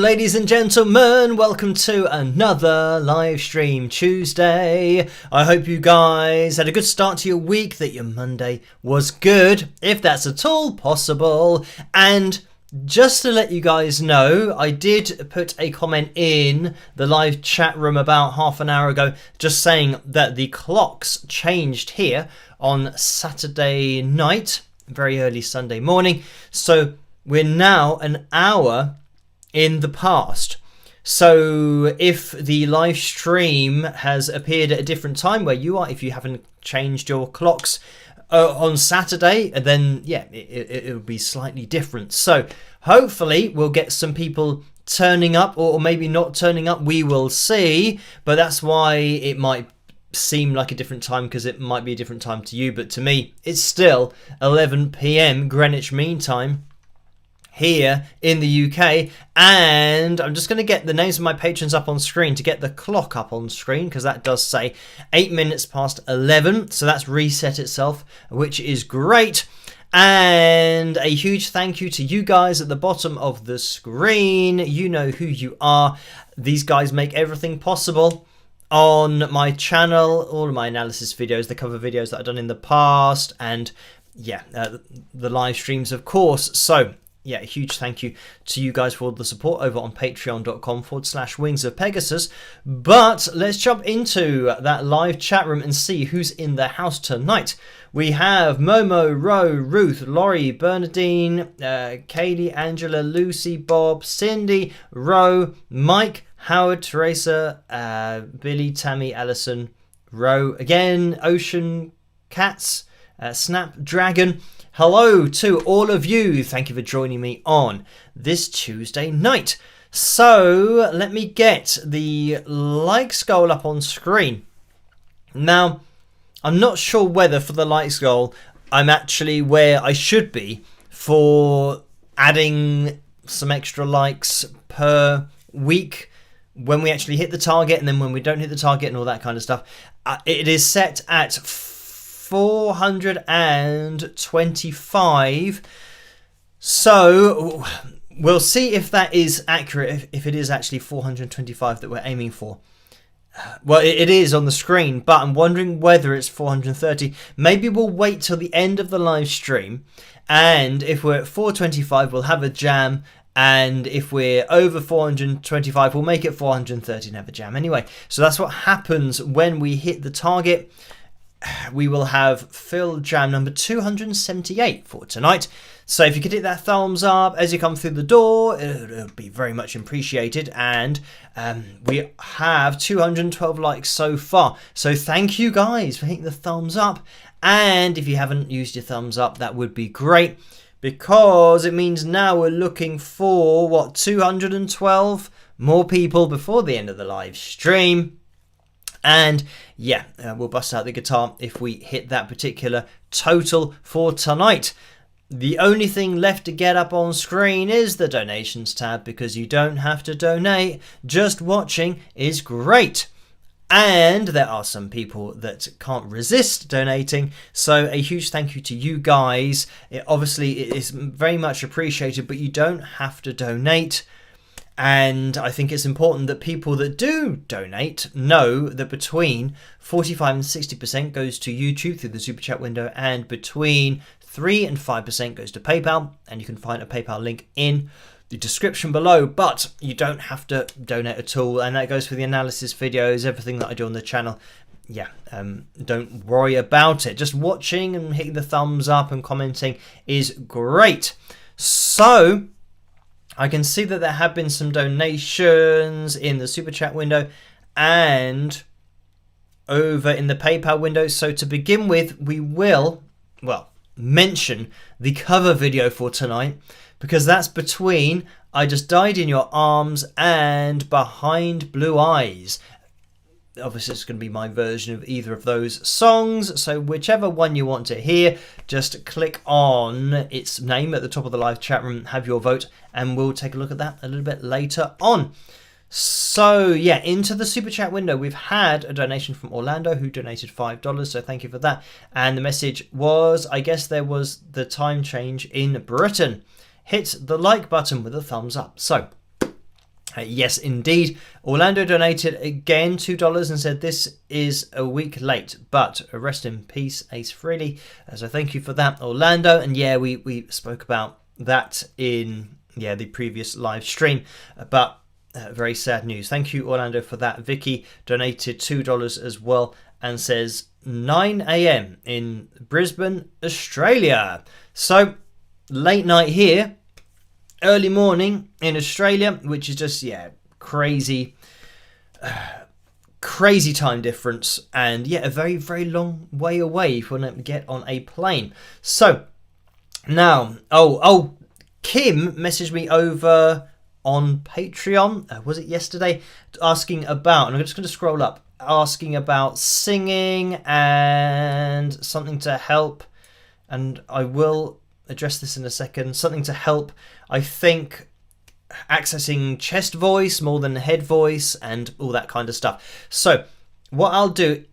Ladies and gentlemen, welcome to another live stream Tuesday. I hope you guys had a good start to your week, that your Monday was good, if that's at all possible. And just to let you guys know, I did put a comment in the live chat room about half an hour ago, just saying that the clocks changed here on Saturday night, very early Sunday morning. So we're now an hour in the past. So if the live stream has appeared at a different time where you are, if you haven't changed your clocks on Saturday, then yeah, it'll be slightly different. So hopefully we'll get some people turning up, or maybe not turning up, we will see. But that's why it might seem like a different time, because it might be a different time to you, but to me it's still 11 p.m. Greenwich Mean Time here in the UK. And I'm just going to get the names of my patrons up on screen to get the clock up on screen, because that does say 8 minutes past 11, so that's reset itself, which is great. And a huge thank you to you guys at the bottom of the screen. You know who you are. These guys make everything possible on my channel, all of my analysis videos, the cover videos that I've done in the past, and yeah, the live streams, of course. So yeah, a huge thank you to you guys for all the support over on patreon.com/Wings of Pegasus. But let's jump into that live chat room and see who's in the house tonight. We have Momo, Ro, Ruth, Laurie, Bernadine, Kaylee, Angela, Lucy, Bob, Cindy, Ro, Mike, Howard, Teresa, Billy, Tammy, Alison, Ro, again, Ocean, Cats, Snapdragon. Hello to all of you. Thank you for joining me on this Tuesday night. So let me get the likes goal up on screen. Now, I'm not sure whether for the likes goal I'm actually where I should be for adding some extra likes per week when we actually hit the target, and then when we don't hit the target and all that kind of stuff. It is set at 425, so we'll see if that is accurate, if it is actually 425 that we're aiming for. Well, it is on the screen, but I'm wondering whether it's 430. Maybe we'll wait till the end of the live stream, and if we're at 425 we'll have a jam, and if we're over 425 we'll make it 430 and have a jam anyway. So that's what happens when we hit the target. We will have Phil Jam number 278 for tonight. So if you could hit that thumbs up as you come through the door, it'll be very much appreciated. And we have 212 likes so far. So thank you guys for hitting the thumbs up. And if you haven't used your thumbs up, that would be great, because it means now we're looking for, what, 212 more people before the end of the live stream. And yeah, we'll bust out the guitar if we hit that particular total for tonight. The only thing left to get up on screen is the donations tab, because you don't have to donate. Just watching is great. And there are some people that can't resist donating, so a huge thank you to you guys. It is very much appreciated, but you don't have to donate. And I think it's important that people that do donate know that between 45 and 60% goes to YouTube through the Super Chat window, and between 3 and 5% goes to PayPal. And you can find a PayPal link in the description below, but you don't have to donate at all. And that goes for the analysis videos, everything that I do on the channel. Yeah, don't worry about it. Just watching and hitting the thumbs up and commenting is great. So I can see that there have been some donations in the Super Chat window and over in the PayPal window. So to begin with, we will, well, mention the cover video for tonight, because that's between I Just Died in Your Arms and Behind Blue Eyes. Obviously it's going to be my version of either of those songs, so whichever one you want to hear, just click on its name at the top of the live chat room, have your vote, and we'll take a look at that a little bit later on. So yeah, into the Super Chat window, we've had a donation from Orlando who donated $5, so thank you for that. And the message was, I guess there was the time change in Britain. Hit the like button with a thumbs up. So Yes, indeed. Orlando donated again $2 and said this is a week late, but rest in peace, Ace Frehley. So thank you for that, Orlando. And yeah, we spoke about that in the previous live stream, but very sad news. Thank you, Orlando, for that. Vicky donated $2 as well and says 9 a.m. in Brisbane, Australia. So late night here. Early morning in Australia, which is just, crazy time difference. And a very, very long way away if you want to get on a plane. So, now, Kim messaged me over on Patreon, was it yesterday, asking about, and I'm just going to scroll up, asking about singing and something to help, and I will address this in a second. Something to help, I think, accessing chest voice more than head voice and all that kind of stuff. So what I'll do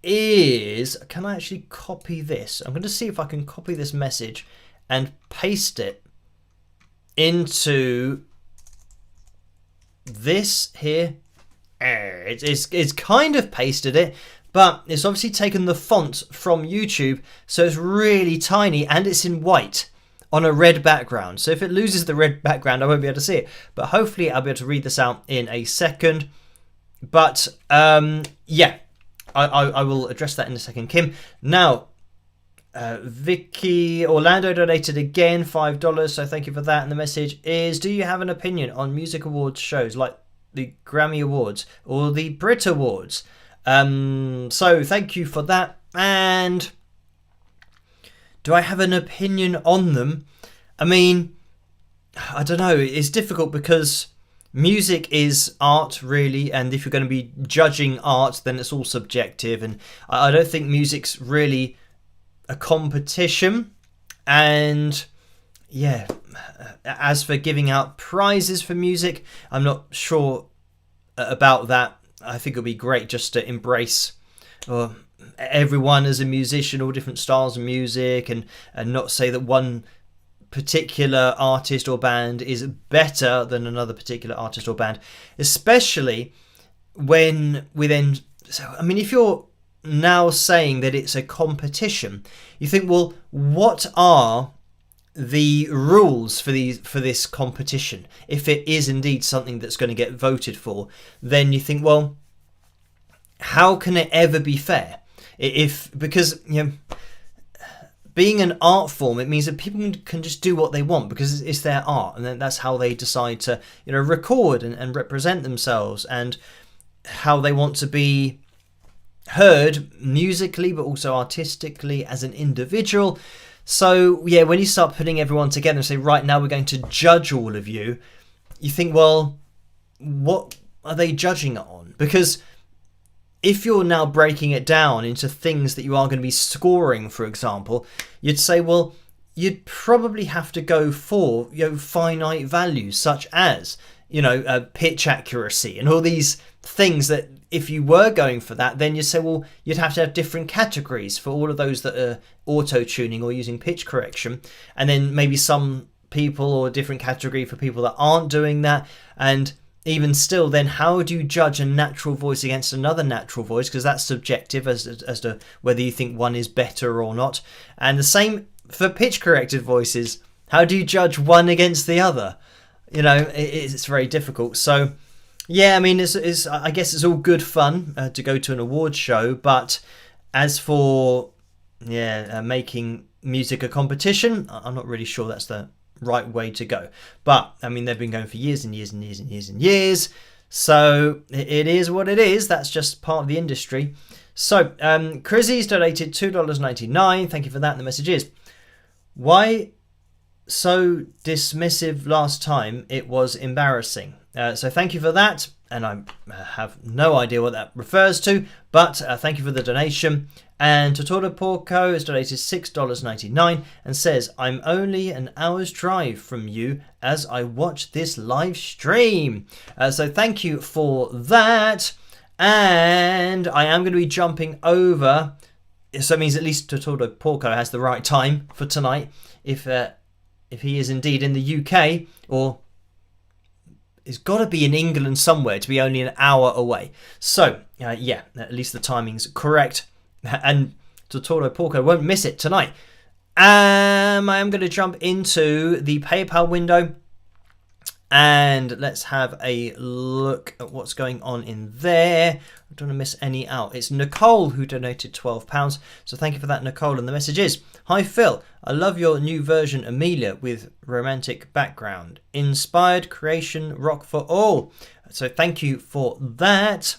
is, can I actually copy this? I'm going to see if I can copy this message and paste it into this here. It's kind of pasted it, but it's obviously taken the font from YouTube, so it's really tiny and it's in white on a red background. So if it loses the red background, I won't be able to see it. But hopefully I'll be able to read this out in a second. But I will address that in a second, Kim. Now, Vicky Orlando donated again $5, so thank you for that. And the message is, do you have an opinion on music awards shows like the Grammy Awards or the Brit Awards? So thank you for that. And do I have an opinion on them? I mean, I don't know. It's difficult because music is art, really, and if you're going to be judging art, then it's all subjective, and I don't think music's really a competition. And as for giving out prizes for music, I'm not sure about that. I think it would be great just to embrace everyone as a musician, all different styles of music, and not say that one particular artist or band is better than another particular artist or band, especially when we then... So, I mean, if you're now saying that it's a competition, you think, well, what are the rules for this competition? If it is indeed something that's going to get voted for, then you think, well, how can it ever be fair? Because being an art form, it means that people can just do what they want because it's their art, and then that's how they decide to record and represent themselves, and how they want to be heard musically but also artistically as an individual. So when you start putting everyone together and say, right, now we're going to judge all of you, you think, well, what are they judging it on? Because if you're now breaking it down into things that you are going to be scoring, for example, you'd say, well, you'd probably have to go for finite values such as pitch accuracy and all these things that, if you were going for that, then you'd say, well, you'd have to have different categories for all of those that are auto-tuning or using pitch correction, and then maybe some people, or a different category for people that aren't doing that. And even still, then how do you judge a natural voice against another natural voice? Because that's subjective as to whether you think one is better or not. And the same for pitch corrected voices. How do you judge one against the other? It's very difficult. So I mean, I guess it's all good fun to go to an awards show, but as for making music a competition, I'm not really sure that's the right way to go. But I mean, they've been going for years and years and years and years and years, so it is what it is. That's just part of the industry. So Crizzy's donated $2.99. Thank you for that. And the message is, why so dismissive last time? It was embarrassing. So thank you for that, and I have no idea what that refers to, but thank you for the donation. And Totoro Porco has donated $6.99 and says, I'm only an hour's drive from you as I watch this live stream. So thank you for that. And I am going to be jumping over, so it means at least Totoro Porco has the right time for tonight, if he is indeed in the UK, or it's got to be in England somewhere to be only an hour away. So, yeah, at least the timing's correct. And Totoro Porco won't miss it tonight. I am going to jump into the PayPal window. And let's have a look at what's going on in there. I don't want to miss any out. It's Nicole who donated £12. So thank you for that, Nicole. And the message is, "Hi Phil, I love your new version Amelia with romantic background. Inspired creation, rock for all." So thank you for that.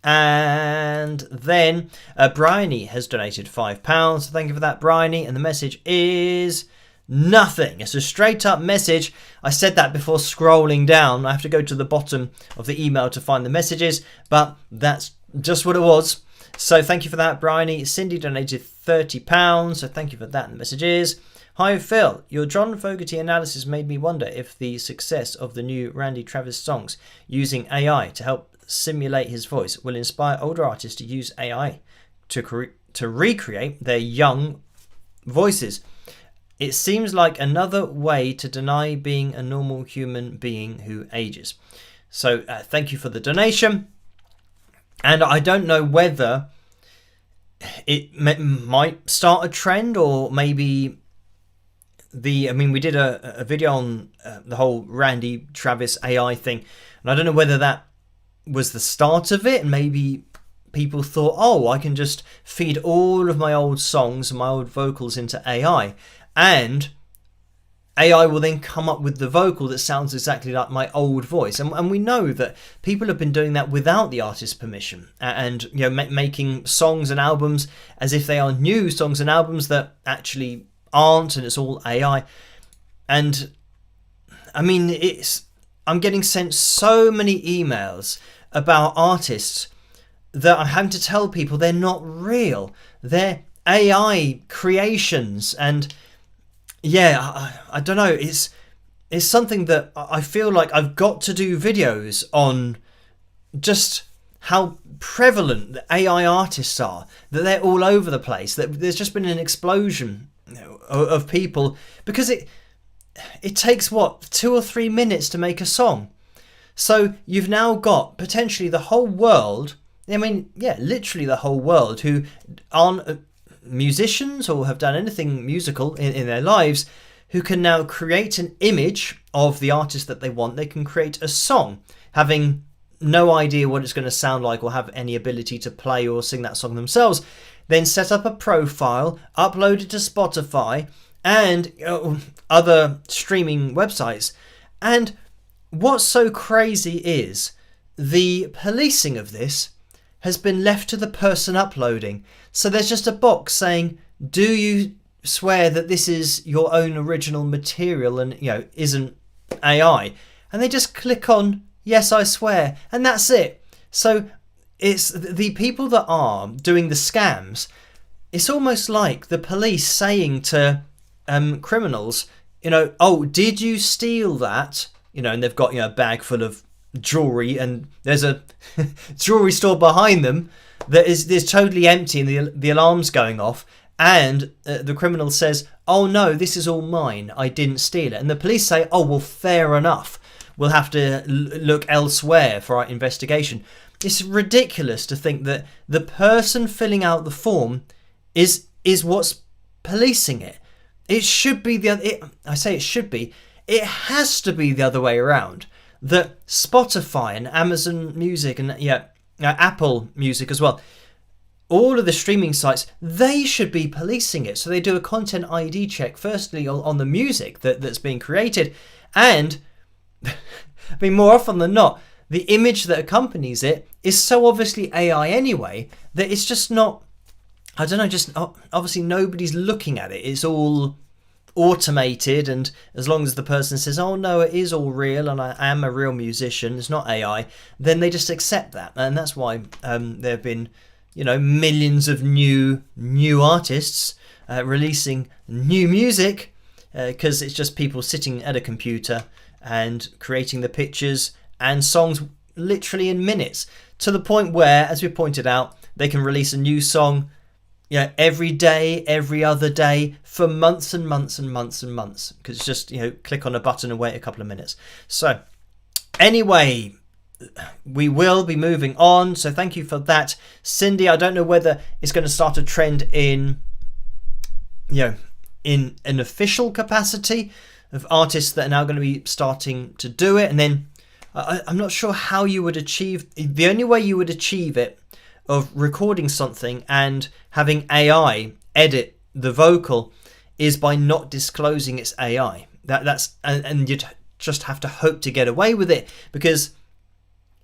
And then Bryony has donated £5. So thank you for that, Bryony. And the message is... nothing. It's a straight up message. I said that before scrolling down. I have to go to the bottom of the email to find the messages, but that's just what it was. So thank you for that, Bryony. Cindy donated £30, so thank you for that. And the message is, "Hi Phil, your John Fogerty analysis made me wonder if the success of the new Randy Travis songs using AI to help simulate his voice will inspire older artists to use AI to recreate their young voices. It seems like another way to deny being a normal human being who ages." So thank you for the donation. And I don't know whether it might start a trend, or maybe we did a video on the whole Randy Travis AI thing. And I don't know whether that was the start of it. And maybe people thought, oh, I can just feed all of my old songs and my old vocals into AI. And AI will then come up with the vocal that sounds exactly like my old voice. And we know that people have been doing that without the artist's permission, and making songs and albums as if they are new songs and albums that actually aren't, and it's all AI. And I mean, I'm getting sent so many emails about artists that I'm having to tell people they're not real. They're AI creations. And yeah, I don't know. It's something that I feel like I've got to do videos on, just how prevalent the AI artists are, that they're all over the place, that there's just been an explosion of people, because it takes 2 or 3 minutes to make a song. So you've now got potentially the whole world, literally the whole world, who aren't musicians or have done anything musical in their lives, who can now create an image of the artist that they want. They can create a song, having no idea what it's going to sound like or have any ability to play or sing that song themselves, then set up a profile, upload it to Spotify and other streaming websites. And what's so crazy is the policing of this has been left to the person uploading. So there's just a box saying, do you swear that this is your own original material and isn't AI? And they just click on, yes, I swear, and that's it. So it's the people that are doing the scams. It's almost like the police saying to criminals, oh, did you steal that? And they've got a bag full of jewelry, and there's a jewelry store behind them that is totally empty, and the alarm's going off, and the criminal says, oh no, this is all mine, I didn't steal it. And the police say, oh well, fair enough, we'll have to look elsewhere for our investigation. It's ridiculous to think that the person filling out the form is what's policing it. It should be it has to be the other way around. That Spotify and Amazon Music and Apple Music as well, all of the streaming sites, they should be policing it. So they do a content ID check, firstly on the music that's being created, and more often than not, the image that accompanies it is so obviously AI anyway that it's just not, I don't know, just obviously nobody's looking at it. It's all automated, and as long as the person says, oh no, it is all real and I am a real musician, it's not AI, then they just accept that. And that's why there have been millions of new artists releasing new music, because it's just people sitting at a computer and creating the pictures and songs literally in minutes, to the point where, as we pointed out, they can release a new song every day, every other day, for months and months and months and months, because it's just click on a button and wait a couple of minutes. So Anyway, we will be moving on. So thank you for that, Cindy. I don't know whether it's going to start a trend in, in an official capacity of artists that are now going to be starting to do it. And then I'm not sure how you would achieve. The only way you would achieve it of recording something and having AI edit the vocal is by not disclosing it's AI. And you'd just have to hope to get away with it, because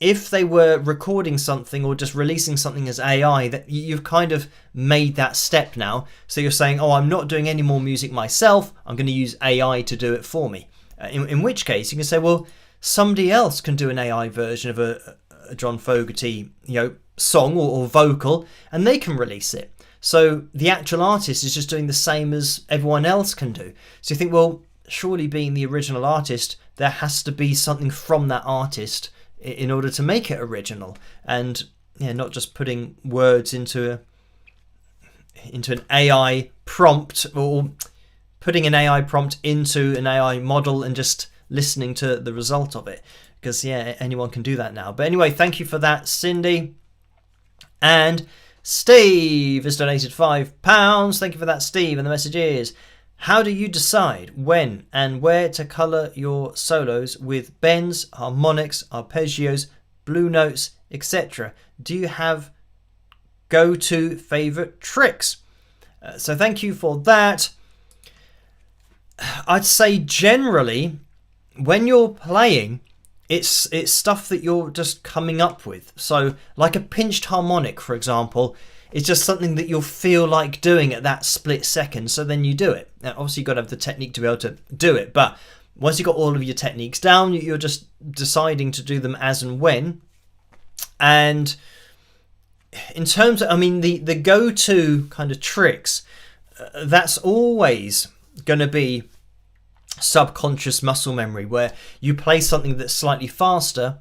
if they were recording something or just releasing something as AI, that you've kind of made that step now. So you're saying, oh, I'm not doing any more music myself, I'm going to use AI to do it for me. In which case you can say, well, somebody else can do an AI version of a John Fogerty, song or vocal, and they can release it. So the actual artist is just doing the same as everyone else can do. So you think, well, surely being the original artist, there has to be something from that artist in order to make it original, and not just putting words into an AI prompt, or putting an AI prompt into an AI model and just listening to the result of it, because anyone can do that now. But anyway, thank you for that, Cindy. And Steve has donated £5. Thank you for that, Steve. And the message is, how do you decide when and where to colour your solos with bends, harmonics, arpeggios, blue notes, etc.? Do you have go-to favourite tricks? So thank you for that. I'd say generally, when you're playing, it's stuff that you're just coming up with. So like a pinched harmonic, for example, it's just something that you'll feel like doing at that split second, so then you do it. Now, obviously, you've got to have the technique to be able to do it, but once you've got all of your techniques down, you're just deciding to do them as and when. And in terms of, the go-to kind of tricks, that's always going to be subconscious muscle memory, where you play something that's slightly faster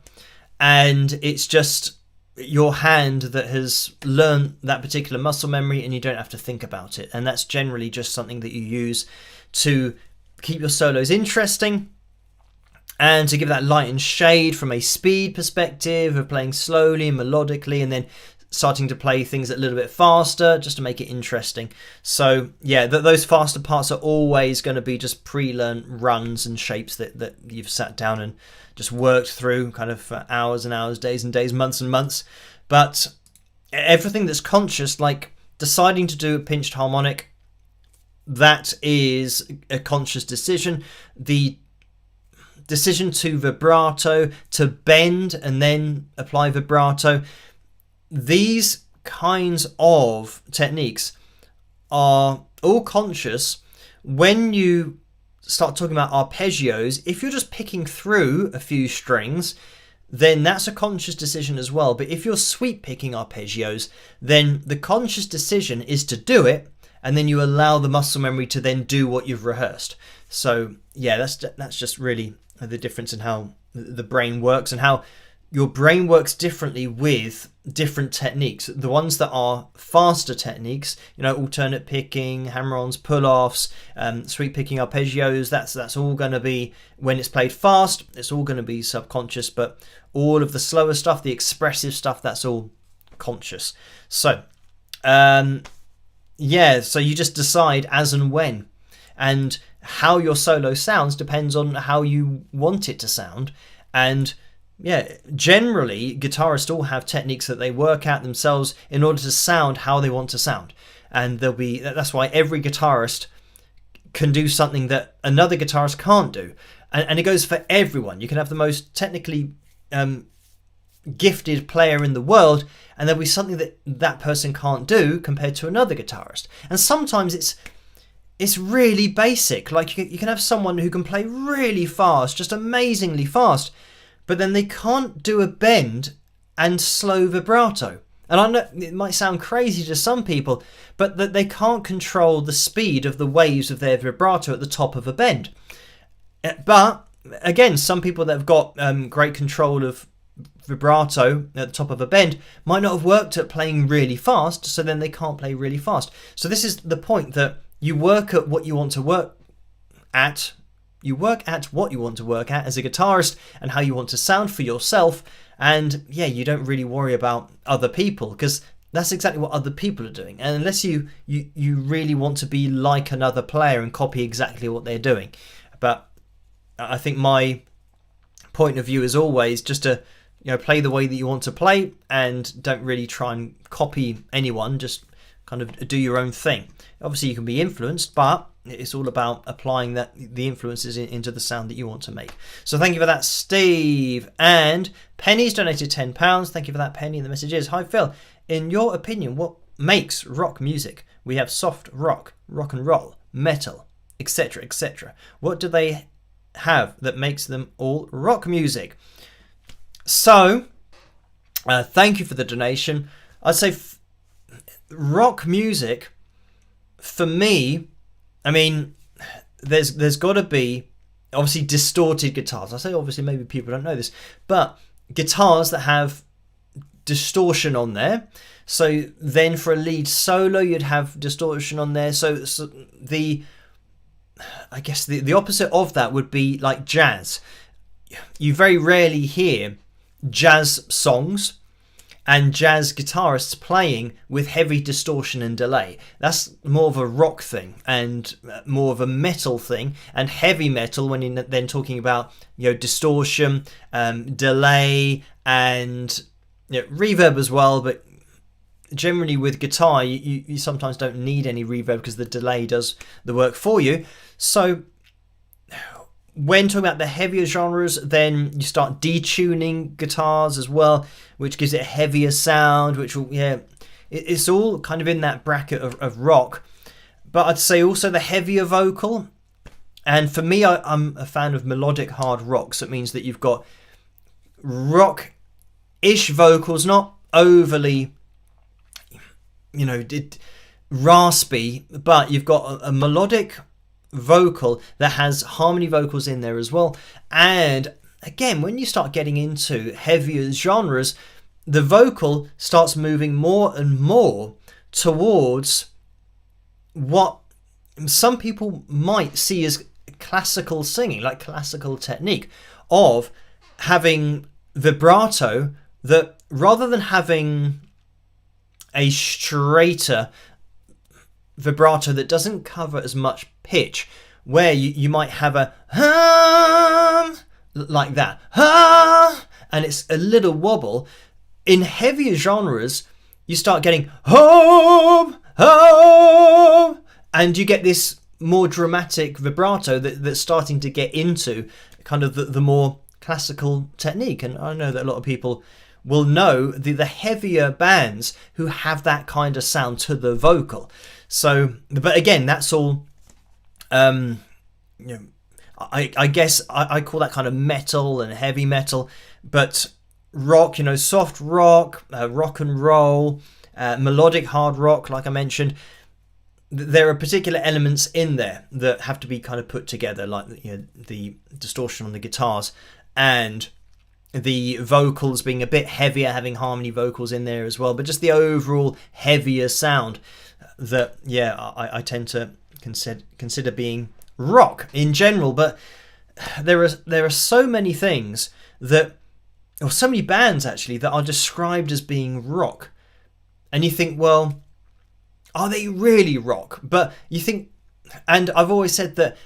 and it's just your hand that has learned that particular muscle memory, and you don't have to think about it. And that's generally just something that you use to keep your solos interesting and to give that light and shade from a speed perspective of playing slowly and melodically, and then starting to play things a little bit faster just to make it interesting. So those faster parts are always going to be just pre-learned runs and shapes that you've sat down and just worked through kind of for hours and hours, days and days, months and months. But everything that's conscious, like deciding to do a pinched harmonic, that is a conscious decision. The decision to vibrato, to bend and then apply vibrato, these kinds of techniques are all conscious. When you start talking about arpeggios, if you're just picking through a few strings, then that's a conscious decision as well. But if you're sweep picking arpeggios, then the conscious decision is to do it, and then you allow the muscle memory to then do what you've rehearsed. So that's just really the difference in how the brain works, and how your brain works differently with different techniques. The ones that are faster techniques, alternate picking, hammer-ons, pull-offs, sweep picking arpeggios, that's all going to be, when it's played fast, it's all going to be subconscious. But all of the slower stuff, the expressive stuff, that's all conscious. So, so you just decide as and when. And how your solo sounds depends on how you want it to sound. And generally guitarists all have techniques that they work out themselves in order to sound how they want to sound. And that's why every guitarist can do something that another guitarist can't do. And it goes for everyone. You can have the most technically gifted player in the world, and there'll be something that person can't do compared to another guitarist. And sometimes it's really basic. Like you can have someone who can play really fast, just amazingly fast, but then they can't do a bend and slow vibrato. And I know it might sound crazy to some people, but that they can't control the speed of the waves of their vibrato at the top of a bend. But again, some people that have got great control of vibrato at the top of a bend might not have worked at playing really fast, so then they can't play really fast. So this is the point, that you work at what you want to work at you work at what you want to work at as a guitarist and how you want to sound for yourself. And yeah, you don't really worry about other people, because that's exactly what other people are doing. And unless you really want to be like another player and copy exactly what they're doing. But I think my point of view is always just to play the way that you want to play, and don't really try and copy anyone. Just kind of do your own thing. Obviously, you can be influenced, but it's all about applying the influences into the sound that you want to make. So thank you for that, Steve. And Penny's donated £10. Thank you for that, Penny. The message is, hi Phil. In your opinion, what makes rock music? We have soft rock, rock and roll, metal, etc., etc. What do they have that makes them all rock music? So, thank you for the donation. I'd say rock music, for me, I mean, there's got to be obviously distorted guitars. I say obviously, maybe people don't know this, but guitars that have distortion on there. So then for a lead solo, you'd have distortion on there. So I guess the opposite of that would be like jazz. You very rarely hear jazz songs and jazz guitarists playing with heavy distortion and delay. That's more of a rock thing and more of a metal thing. And heavy metal, when you're then talking about distortion, delay, and reverb as well. But generally with guitar, you sometimes don't need any reverb because the delay does the work for you. So when talking about the heavier genres, then you start detuning guitars as well, which gives it a heavier sound, which will, it's all kind of in that bracket of rock. But I'd say also the heavier vocal. And for me, I'm a fan of melodic hard rock. So it means that you've got rock-ish vocals, not overly, raspy, but you've got a melodic vocal that has harmony vocals in there as well. And again, when you start getting into heavier genres, the vocal starts moving more and more towards what some people might see as classical singing, like classical technique of having vibrato, that rather than having a straighter vibrato that doesn't cover as much pitch, where you might have a hum like that, and it's a little wobble. In heavier genres, you start getting home, home, and you get this more dramatic vibrato that's starting to get into kind of the more classical technique. And I know that a lot of people will know the heavier bands who have that kind of sound to the vocal. So, but again, that's all, I guess I call that kind of metal and heavy metal. But rock, soft rock, rock and roll, melodic hard rock, like I mentioned, there are particular elements in there that have to be kind of put together, like the distortion on the guitars and the vocals being a bit heavier, having harmony vocals in there as well, but just the overall heavier sound that I tend to consider being rock in general. But there are so many things or so many bands actually that are described as being rock, and you think, well, are they really rock? But you think, and I've always said that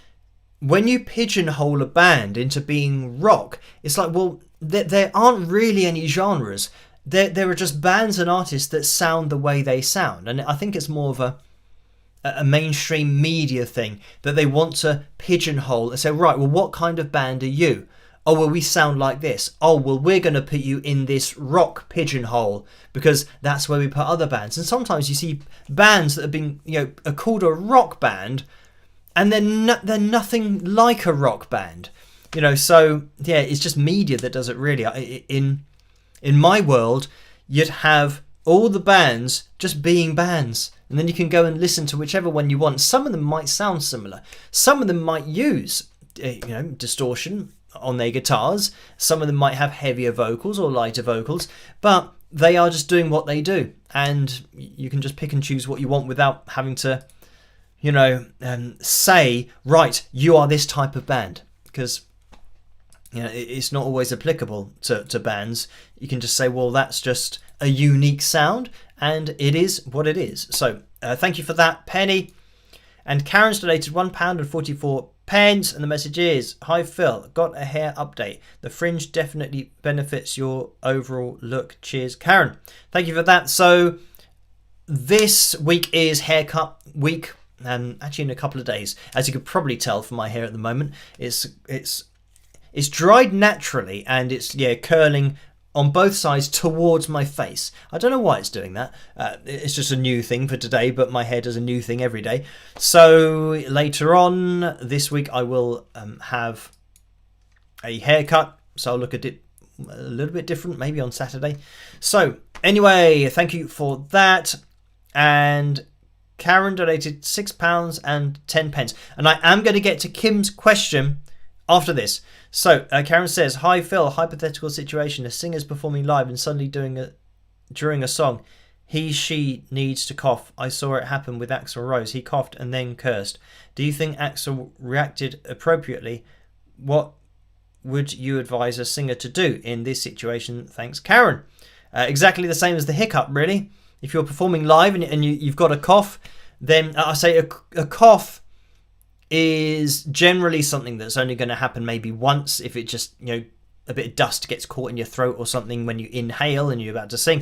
when you pigeonhole a band into being rock, it's like, well, there aren't really any genres. There are just bands and artists that sound the way they sound. And I think it's more of a mainstream media thing, that they want to pigeonhole and say, right, well, what kind of band are you? Oh, well, we sound like this. Oh, well, we're going to put you in this rock pigeonhole because that's where we put other bands. And sometimes you see bands that have been, are called a rock band, and they're nothing like a rock band. So yeah, it's just media that does it really. In my world, you'd have all the bands just being bands, and then you can go and listen to whichever one you want. Some of them might sound similar. Some of them might use, distortion on their guitars. Some of them might have heavier vocals or lighter vocals, but they are just doing what they do, and you can just pick and choose what you want without having to say, right, you are this type of band, because it's not always applicable to bands. You can just say, well, that's just a unique sound, and it is what it is. So thank you for that, Penny. And Karen's donated £1.44, and the message is, hi Phil, got a hair update. The fringe definitely benefits your overall look. Cheers, Karen. Thank you for that. So this week is haircut week, actually in a couple of days. As you could probably tell from my hair at the moment, it's dried naturally, and it's curling on both sides towards my face. I don't know why it's doing that. It's just a new thing for today, but my hair does a new thing every day. So later on this week I will have a haircut, so I'll look at it a little bit different maybe on Saturday. So anyway, thank you for that. And Karen donated £6.10, and I am going to get to Kim's question after this. So Karen says, hi Phil, hypothetical situation, a singer's performing live and suddenly during a song, she needs to cough. I saw it happen with Axl Rose. He coughed and then cursed. Do you think Axl reacted appropriately? What would you advise a singer to do in this situation? Thanks, Karen. Exactly the same as the hiccup, really. If you're performing live and you've got a cough, then I say a cough is generally something that's only going to happen maybe once, if it just, a bit of dust gets caught in your throat or something when you inhale and you're about to sing.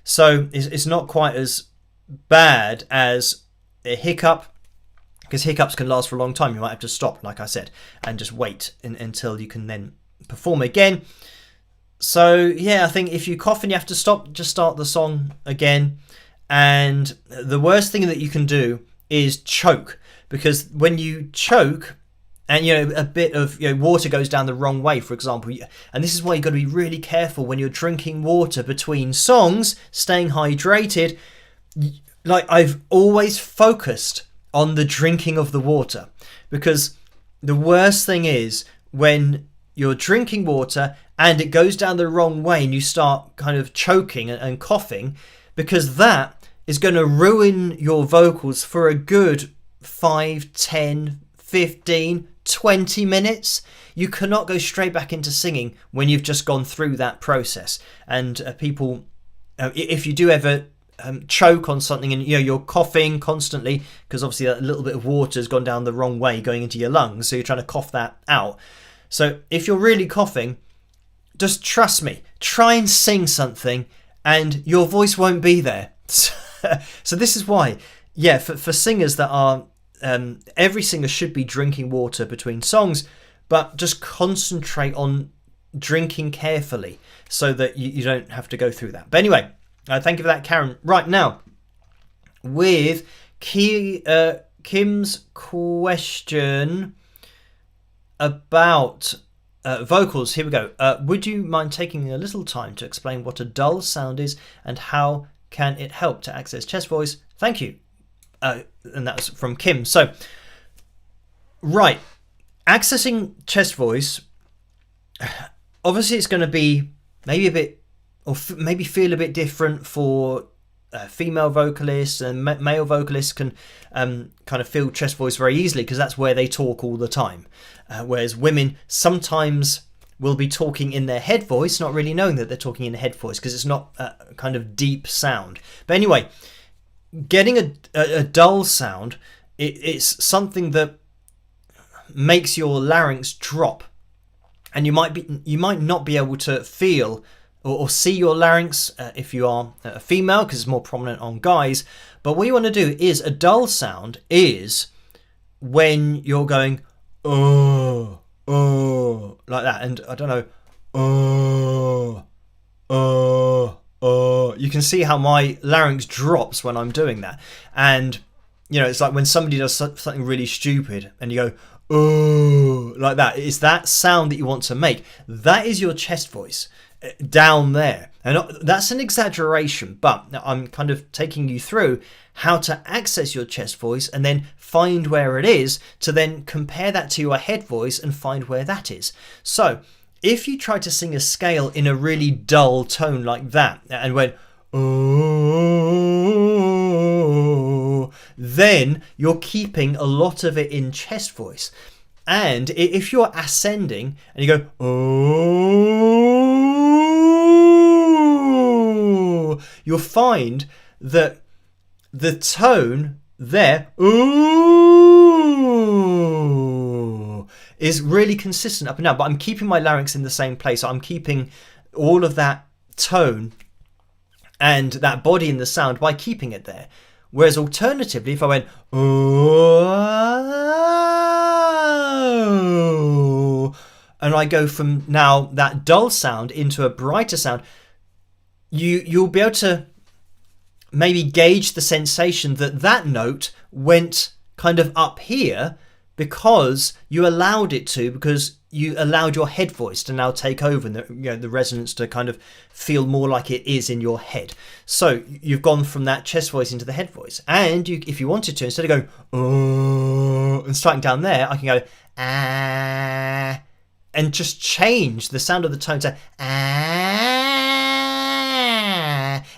So it's not quite as bad as a hiccup, because hiccups can last for a long time. You might have to stop, like I said, and just wait until you can then perform again. So yeah, I think if you cough and you have to stop, just start the song again. And the worst thing that you can do is choke, because when you choke and a bit of water goes down the wrong way, for example, and this is why you've got to be really careful when you're drinking water between songs, staying hydrated. Like, I've always focused on the drinking of the water, because the worst thing is when you're drinking water and it goes down the wrong way and you start kind of choking and coughing, because that is going to ruin your vocals for a good 5, 10, 15, 20 minutes. You cannot go straight back into singing when you've just gone through that process. And people, if you do ever choke on something and you're coughing constantly, because obviously that little bit of water has gone down the wrong way going into your lungs, so you're trying to cough that out. So if you're really coughing, just trust me, try and sing something and your voice won't be there. So this is why, for singers that are, every singer should be drinking water between songs, but just concentrate on drinking carefully so that you don't have to go through that. But anyway, thank you for that, Karen. Right now, with Kim's question about vocals, here we go. Would you mind taking a little time to explain what a dull sound is and how can it help to access chest voice? Thank you. And that's from Kim. So, right, accessing chest voice, obviously it's going to be maybe a bit, or maybe feel a bit different for female vocalists, and male vocalists can kind of feel chest voice very easily because that's where they talk all the time. Whereas women sometimes will be talking in their head voice, not really knowing that they're talking in a head voice because it's not a kind of deep sound. But anyway, getting a dull sound, it's something that makes your larynx drop, and you might not be able to feel or see your larynx if you are a female, because it's more prominent on guys. But what you want to do is, a dull sound is when you're going oh like that, and I don't know, you can see how my larynx drops when I'm doing that. And it's like when somebody does something really stupid and you go oh like that. It's that sound that you want to make. That is your chest voice down there. And that's an exaggeration, but I'm kind of taking you through how to access your chest voice and then find where it is, to then compare that to your head voice and find where that is. So if you try to sing a scale in a really dull tone like that and went oh, then you're keeping a lot of it in chest voice. And if you're ascending and you go, oh, you'll find that the tone there, ooh, is really consistent up and down. But I'm keeping my larynx in the same place. So I'm keeping all of that tone and that body in the sound by keeping it there. Whereas alternatively, if I went, oh, and I go from now that dull sound into a brighter sound, you'll be able to maybe gauge the sensation that that note went kind of up here because you allowed it to, because you allowed your head voice to now take over and the resonance to kind of feel more like it is in your head. So you've gone from that chest voice into the head voice. And if you wanted to, instead of going, oh, and starting down there, I can go, ah, and just change the sound of the tone to ah.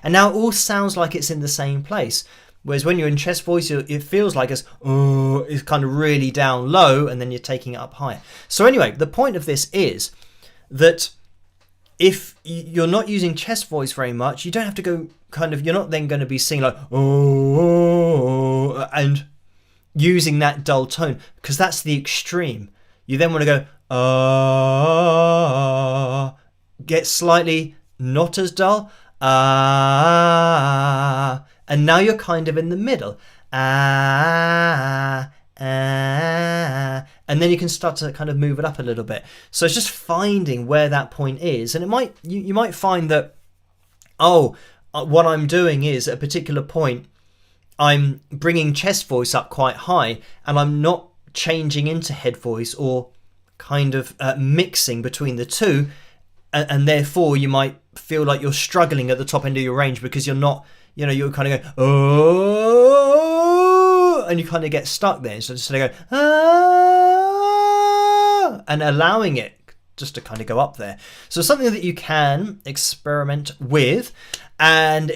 And now it all sounds like it's in the same place. Whereas when you're in chest voice, it feels like it's kind of really down low, and then you're taking it up higher. So anyway, the point of this is that if you're not using chest voice very much, you don't have to go you're not then going to be singing like, oh, and using that dull tone, because that's the extreme. You then want to go, get slightly not as dull, and now you're kind of in the middle. And then you can start to kind of move it up a little bit. So it's just finding where that point is. And you might find that, what I'm doing is at a particular point, I'm bringing chest voice up quite high, and I'm not changing into head voice or kind of mixing between the two. And therefore you might feel like you're struggling at the top end of your range because you're not, you're kind of going, oh, and you kind of get stuck there. So instead of going, ah, and allowing it just to kind of go up there. So something that you can experiment with. And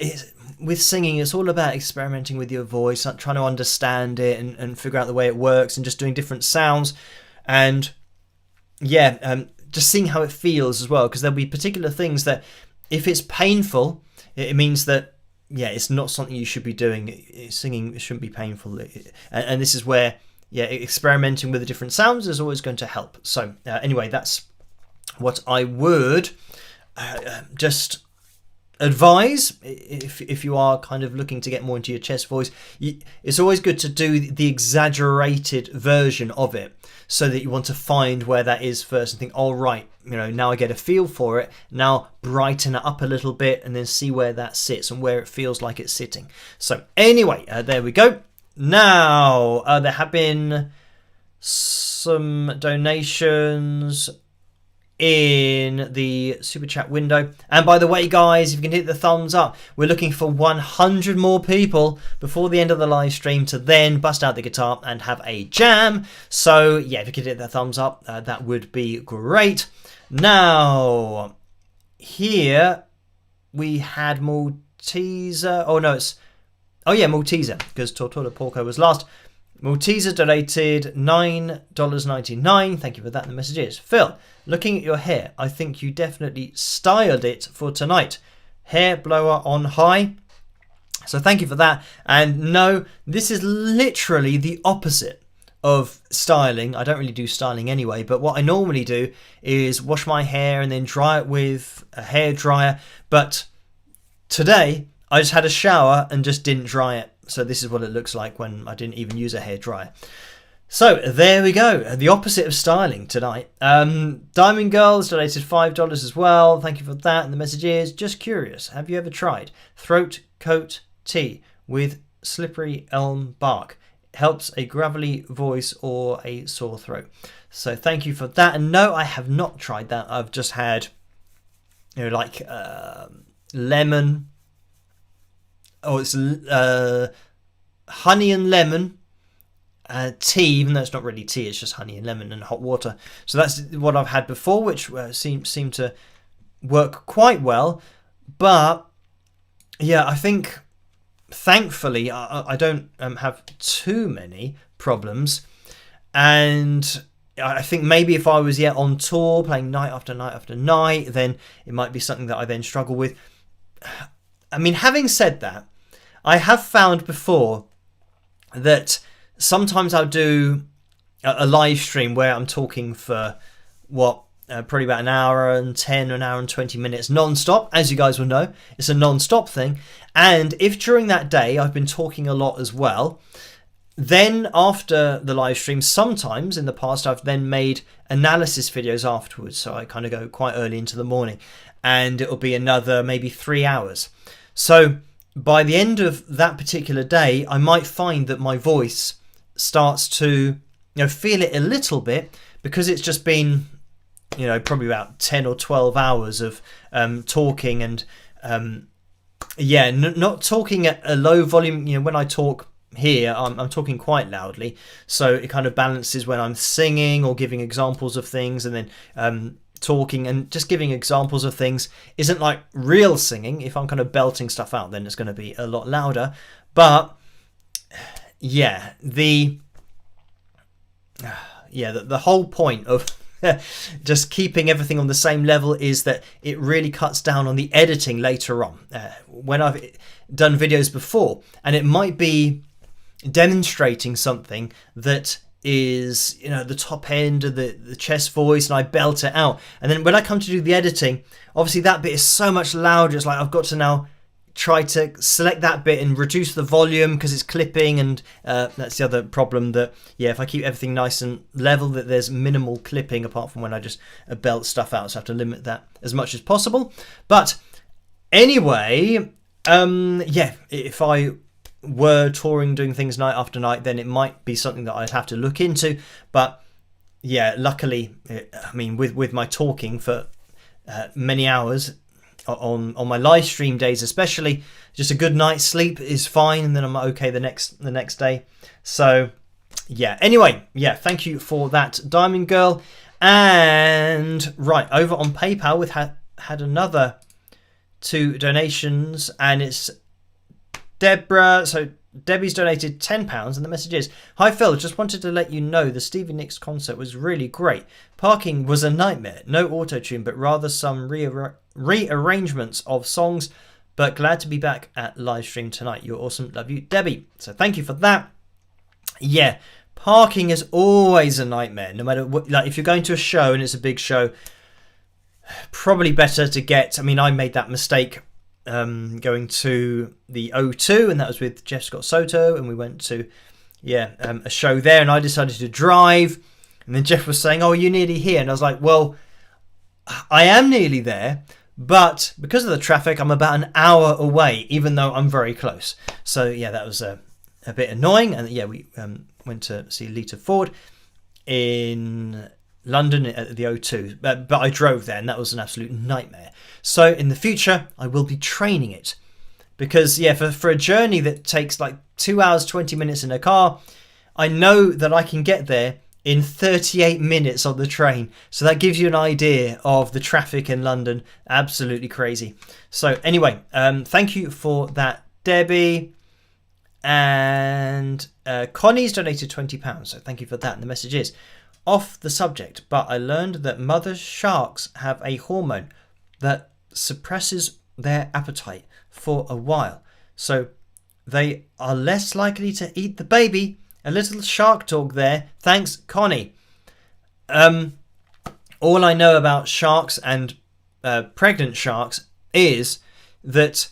with singing, it's all about experimenting with your voice, trying to understand it and figure out the way it works, and just doing different sounds. And just seeing how it feels as well, because there'll be particular things that if it's painful, it means that it's not something you should be doing. Singing shouldn't be painful, and this is where experimenting with the different sounds is always going to help. So anyway, that's what I would just advise if you are kind of looking to get more into your chest voice. It's always good to do the exaggerated version of it, so that you want to find where that is first and think, all right, now I get a feel for it, now brighten it up a little bit, and then see where that sits and where it feels like it's sitting. So anyway, there we go. Now there have been some donations in the super chat window, and by the way, guys, if you can hit the thumbs up, we're looking for 100 more people before the end of the live stream to then bust out the guitar and have a jam. So if you could hit the thumbs up, that would be great. Now here we had Malteser. Malteser, because Tortola Porco was last. Malteser donated $9.99. Thank you for that in the messages. Phil, looking at your hair, I think you definitely styled it for tonight. Hair blower on high. So thank you for that. And no, this is literally the opposite of styling. I don't really do styling anyway, but what I normally do is wash my hair and then dry it with a hair dryer. But today I just had a shower and just didn't dry it. So this is what it looks like when I didn't even use a hair dryer. So there we go. The opposite of styling tonight. Diamond Girls donated $5 as well. Thank you for that. And the message is, just curious, have you ever tried throat coat tea with slippery elm bark? It helps a gravelly voice or a sore throat. So thank you for that. And no, I have not tried that. I've just had, lemon. Oh, it's honey and lemon tea, even though it's not really tea, it's just honey and lemon and hot water. So that's what I've had before, which seemed to work quite well. But I think thankfully, I don't have too many problems. And I think maybe if I was yet on tour, playing night after night after night, then it might be something that I then struggle with. I mean, having said that, I have found before that sometimes I'll do a live stream where I'm talking for probably about an hour and 10, an hour and 20 minutes non-stop. As you guys will know, it's a non-stop thing. And if during that day I've been talking a lot as well, then after the live stream, sometimes in the past I've then made analysis videos afterwards. So I kind of go quite early into the morning, and it'll be another maybe 3 hours. So by the end of that particular day, I might find that my voice starts to feel it a little bit, because it's just been probably about 10 or 12 hours of talking, and not talking at a low volume. When I talk here, I'm talking quite loudly, so it kind of balances when I'm singing or giving examples of things, and then talking and just giving examples of things isn't like real singing. If I'm kind of belting stuff out, then it's going to be a lot louder. But yeah, the whole point of just keeping everything on the same level is that it really cuts down on the editing later on. When I've done videos before, and it might be demonstrating something that is the top end of the chest voice, and I belt it out, and then when I come to do the editing, obviously that bit is so much louder. It's like I've got to now try to select that bit and reduce the volume because it's clipping, and that's the other problem, that if I keep everything nice and level, that there's minimal clipping apart from when I just belt stuff out, so I have to limit that as much as possible. But anyway, if I were touring, doing things night after night, then it might be something that I'd have to look into. But luckily, I mean, with my talking for many hours on my live stream days especially, just a good night's sleep is fine, and then I'm okay the next day. So anyway, thank you for that, Diamond Girl. And right, over on PayPal, we've had another 2 donations, and it's Deborah. So Debbie's donated £10, and the message is: "Hi Phil, just wanted to let you know the Stevie Nicks concert was really great. Parking was a nightmare. No auto-tune, but rather some rearrangements of songs. But glad to be back at live stream tonight. You're awesome. Love you, Debbie." So thank you for that. Yeah, parking is always a nightmare. No matter what, like if you're going to a show and it's a big show, probably better to get. I mean, I made that mistake going to the O2, and that was with Jeff Scott Soto, and we went to a show there, and I decided to drive, and then Jeff was saying, "Oh, you're nearly here," and I was like, well, I am nearly there, but because of the traffic I'm about an hour away, even though I'm very close. So that was a bit annoying. And we went to see Lita Ford in London at the O2, but I drove there, and that was an absolute nightmare. So in the future I will be training it, because for a journey that takes like 2 hours 20 minutes in a car, I know that I can get there in 38 minutes on the train. So that gives you an idea of the traffic in London. Absolutely crazy. So anyway, thank you for that, Debbie. And Connie's donated £20, so thank you for that. And the message is: "Off the subject, but I learned that mother sharks have a hormone that suppresses their appetite for a while, so they are less likely to eat the baby. A little shark talk there. Thanks, Connie." All I know about sharks and pregnant sharks is that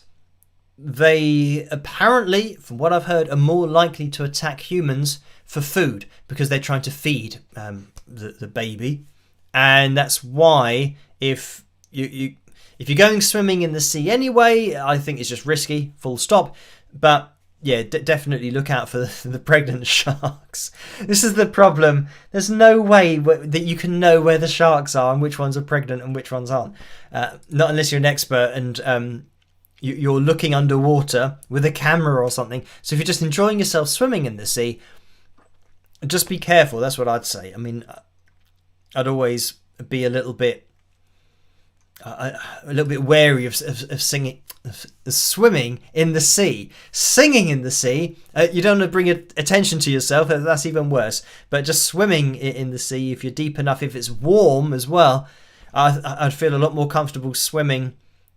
they apparently, from what I've heard, are more likely to attack humans for food, because they're trying to feed the baby. And that's why if you're going swimming in the sea anyway, I think it's just risky, full stop. But definitely look out for the pregnant sharks. This is the problem. There's no way that you can know where the sharks are and which ones are pregnant and which ones aren't. Not unless you're an expert and you're looking underwater with a camera or something. So if you're just enjoying yourself swimming in the sea, just be careful. That's what I'd say. I mean, I'd always be a little bit a little bit wary of singing, of swimming in the sea, singing in the sea. You don't want to bring attention to yourself. That's even worse. But just swimming in the sea, if you're deep enough, if it's warm as well, I'd feel a lot more comfortable swimming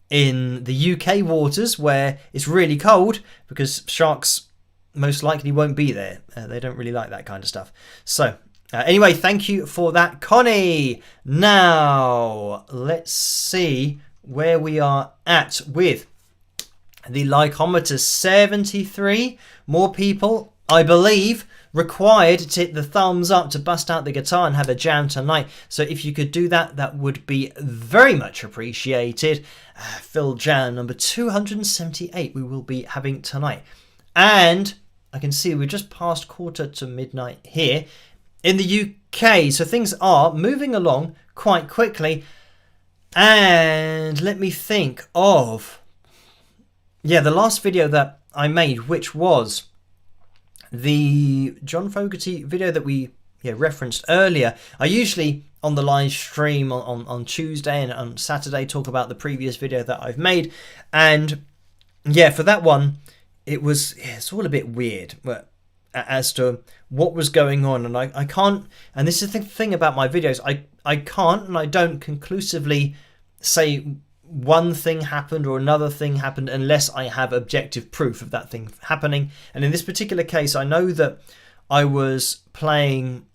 in the UK waters where it's really cold, because sharks most likely won't be there. They don't really like that kind of stuff. So anyway, thank you for that, Connie. Now, let's see where we are at with the likeometer. 73 more people, I believe, required to hit the thumbs up to bust out the guitar and have a jam tonight. So if you could do that, that would be very much appreciated. Phil Jam number 278 we will be having tonight. And I can see we're just past midnight here in the UK, so things are moving along quite quickly. And let me think of, the last video that I made, which was the John Fogerty video that we referenced earlier. I usually on the live stream on Tuesday and on Saturday talk about the previous video that I've made, and for that one it's all a bit weird as to what was going on, and I can't, and this is the thing about my videos, I can't and I don't conclusively say one thing happened or another thing happened unless I have objective proof of that thing happening. And in this particular case, I know that I was playing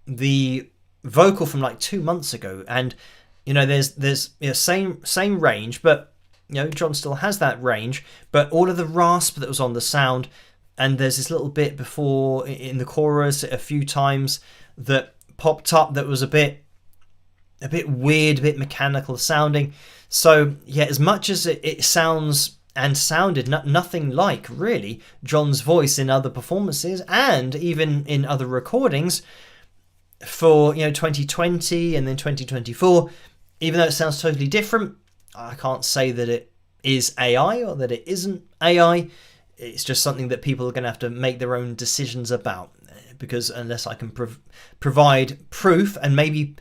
the vocal from like 2 months ago, and there's same range, but John still has that range, but all of the rasp that was on the sound, and there's this little bit before in the chorus a few times that popped up that was a bit weird, a bit mechanical sounding. So as much as it sounds and sounded nothing like really John's voice in other performances and even in other recordings for 2020 and then 2024, even though it sounds totally different, I can't say that it is AI or that it isn't AI. It's just something that people are going to have to make their own decisions about, because unless I can provide proof, and maybe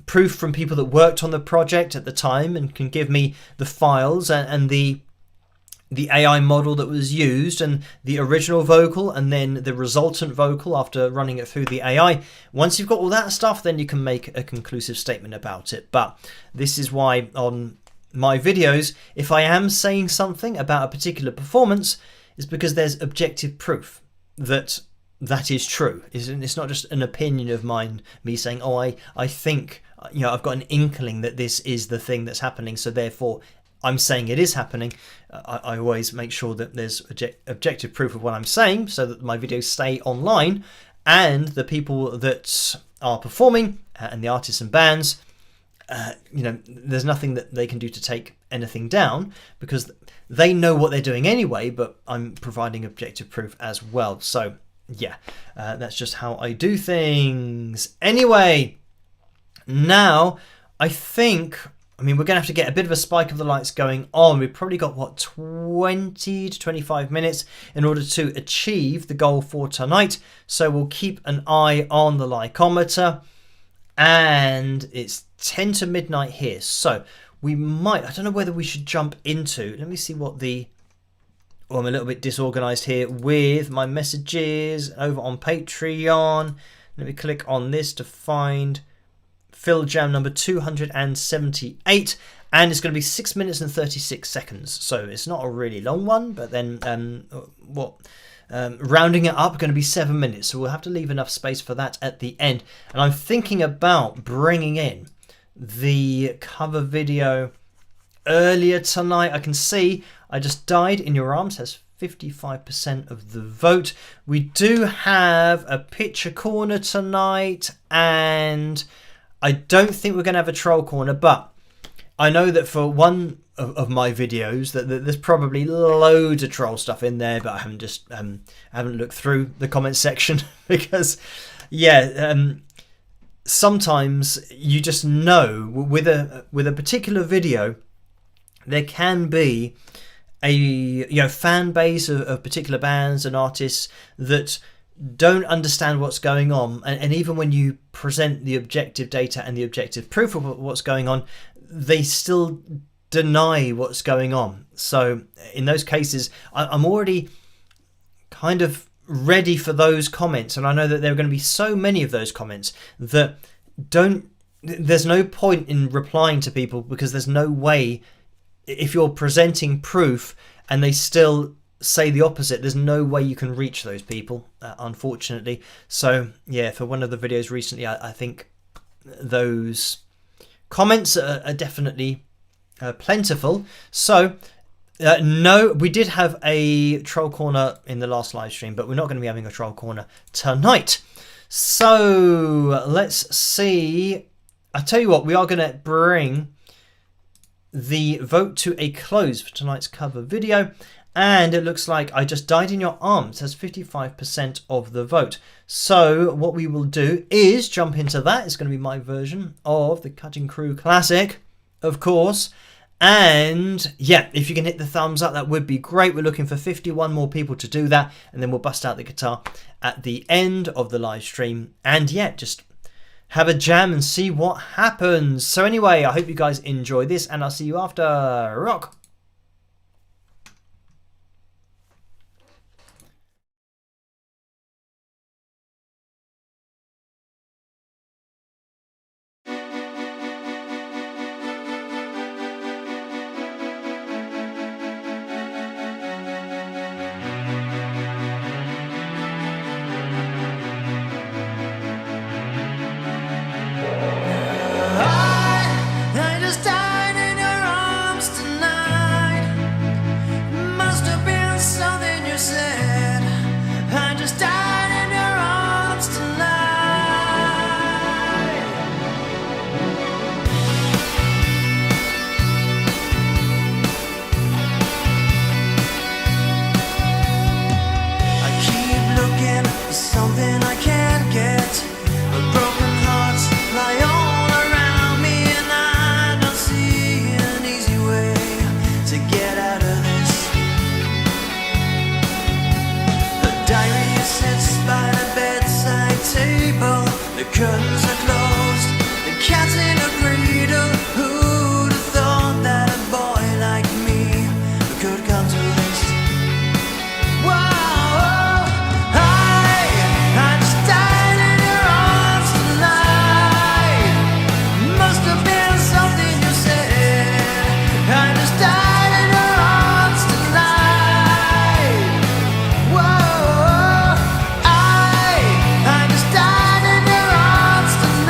proof from people that worked on the project at the time and can give me the files and the AI model that was used and the original vocal and then the resultant vocal after running it through the AI. Once you've got all that stuff, then you can make a conclusive statement about it. But this is why on my videos, if I am saying something about a particular performance, is because there's objective proof that that is true. It's not just an opinion of mine, me saying, oh, I think, I've got an inkling that this is the thing that's happening, so therefore I'm saying it is happening. I always make sure that there's objective proof of what I'm saying so that my videos stay online, and the people that are performing and the artists and bands, there's nothing that they can do to take anything down, because they know what they're doing anyway, but I'm providing objective proof as well. So that's just how I do things. Anyway, now I think, we're going to have to get a bit of a spike of the lights going on. We've probably got 20 to 25 minutes in order to achieve the goal for tonight. So we'll keep an eye on the likeometer, and it's 10 to midnight here. So we might, I don't know whether we should jump into, let me see what I'm a little bit disorganized here with my messages over on Patreon. Let me click on this to find Phil Jam number 278, and it's going to be 6 minutes and 36 seconds. So it's not a really long one, but then rounding it up, going to be 7 minutes. So we'll have to leave enough space for that at the end. And I'm thinking about bringing in the cover video earlier tonight. I can see I Just Died in Your Arms has 55% of the vote. We do have a picture corner tonight, and I don't think we're going to have a troll corner, but I know that for one of my videos that there's probably loads of troll stuff in there, but I haven't looked through the comment section because sometimes you just know with a particular video there can be a fan base of particular bands and artists that don't understand what's going on, and even when you present the objective data and the objective proof of what's going on, they still deny what's going on. So in those cases, I'm already kind of ready for those comments, and I know that there are going to be so many of those comments that there's no point in replying to people, because there's no way, if you're presenting proof and they still say the opposite, there's no way you can reach those people, unfortunately. So yeah, for one of the videos recently, I think those comments are definitely plentiful. So no, we did have a troll corner in the last live stream, but we're not going to be having a troll corner tonight. So let's see. I tell you what, we are going to bring the vote to a close for tonight's cover video. And it looks like I Just Died in Your Arms has 55% of the vote. So what we will do is jump into that. It's going to be my version of the Cutting Crew classic, of course. And yeah, if you can hit the thumbs up, that would be great. We're looking for 51 more people to do that, and then we'll bust out the guitar at the end of the live stream. And yeah, just have a jam and see what happens. So anyway, I hope you guys enjoy this, and I'll see you after. Rock! Curtains are closed, the cat's in a cradle. Who'd have thought that a boy like me could come to this? Whoa, I just died in your arms tonight. Must have been something you said. I just died in your arms tonight. Whoa, I just died in your arms tonight.